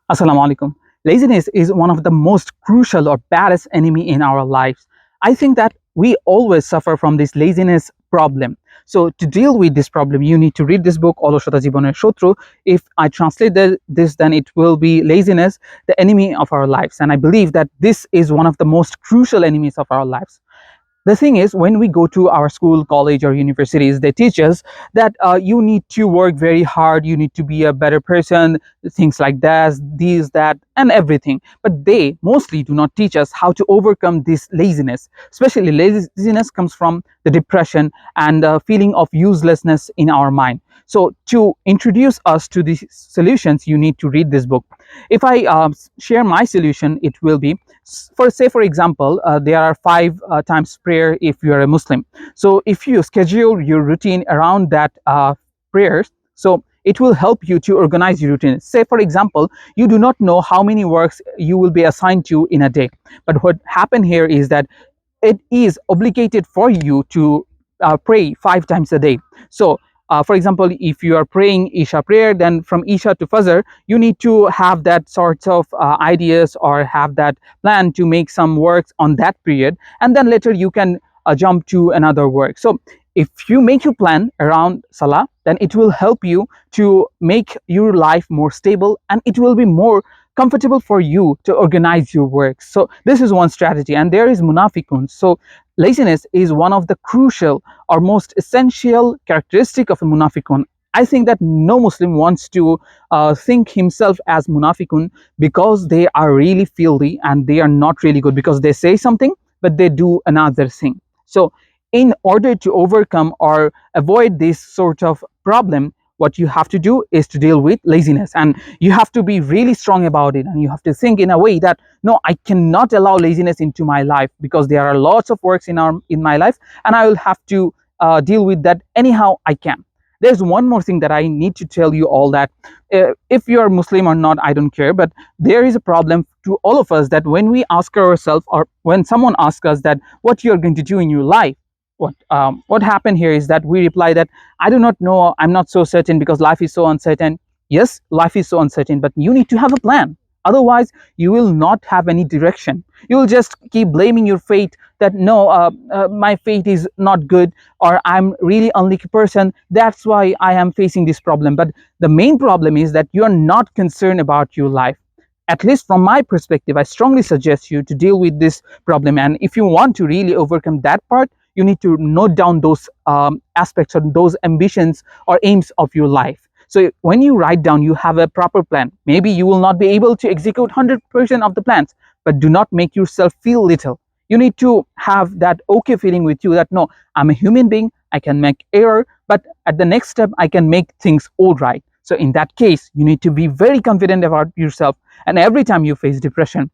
Assalamu alaikum. Laziness is one of the most crucial or baddest enemy in our lives. I think that we always suffer from this laziness problem. So to deal with this problem, you need to read this book, অলসতা জীবনের শত্রু. If I translate this, then it will be laziness, the enemy of our lives. And I believe that this is one of the most crucial enemies of our lives. The thing is, when we go to our school, college, or universities, they teach us that you need to work very hard, you need to be a better person, things like that, these, that, and everything. But they mostly do not teach us how to overcome this laziness. Especially laziness comes from the depression and feeling of uselessness in our mind. So to introduce us to these solutions, you need to read this book. If I share my solution, it will be, for example, there are 5 times prayer if you are a Muslim. So if you schedule your routine around that prayers, so it will help you to organize your routine. Say for example, you do not know how many works you will be assigned to in a day, but what happened here is that it is obligated for you to pray 5 times a day. So for example, if you are praying Isha prayer, then from Isha to Fajr, you need to have that sort of ideas or have that plan to make some works on that period, and then later you can jump to another work. So if you make your plan around Salah, then it will help you to make your life more stable, and it will be more comfortable for you to organize your work. So this is one strategy, and there is munafiqun. So laziness is one of the crucial or most essential characteristic of a munafiqun. I think that no Muslim wants to think himself as munafiqun, because they are really filthy and they are not really good, because they say something but they do another thing. So in order to overcome or avoid this sort of problem, what you have to do is to deal with laziness, and you have to be really strong about it, and you have to think in a way that no, I cannot allow laziness into my life, because there are lots of works in my life, and I will have to deal with that anyhow I can. There's one more thing that I need to tell you all, that if you're Muslim or not, I don't care, but there is a problem to all of us, that when we ask ourselves, or when someone asks us that what you're going to do in your life, what happened here is that we reply that I do not know, I'm not so certain, because life is so uncertain. Yes, life is so uncertain, but you need to have a plan. Otherwise, you will not have any direction. You will just keep blaming your fate, that no, my fate is not good, or I'm really unlucky person. That's why I am facing this problem. But the main problem is that you are not concerned about your life. At least from my perspective, I strongly suggest you to deal with this problem. And if you want to really overcome that part, you need to note down those aspects or those ambitions or aims of your life. So when you write down, you have a proper plan. Maybe you will not be able to execute 100% of the plans, but do not make yourself feel little. You need to have that okay feeling with you, that no, I'm a human being, I can make error, but at the next step, I can make things all right. So in that case, you need to be very confident about yourself. And every time you face depression,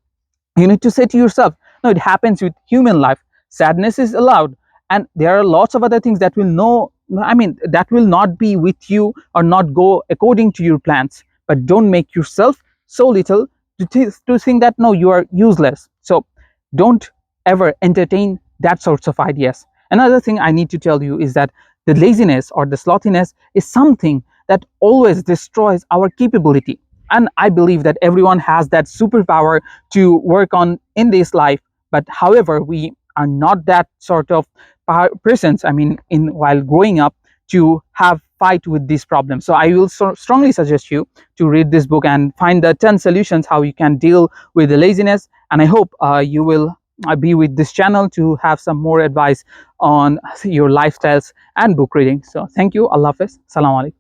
you need to say to yourself, no, it happens with human life. Sadness is allowed, and there are lots of other things that will that will not be with you or not go according to your plans. But don't make yourself so little to think that no, you are useless. So don't ever entertain that sorts of ideas. Another thing I need to tell you is that the laziness or the slothiness is something that always destroys our capability. And I believe that everyone has that superpower to work on in this life. But however, we are not that sort of persons, in while growing up, to have fight with this problem. So I will strongly suggest you to read this book and find the 10 solutions how you can deal with the laziness. And I hope you will be with this channel to have some more advice on your lifestyles and book reading. So thank you. Allah Hafiz. Salam alaikum.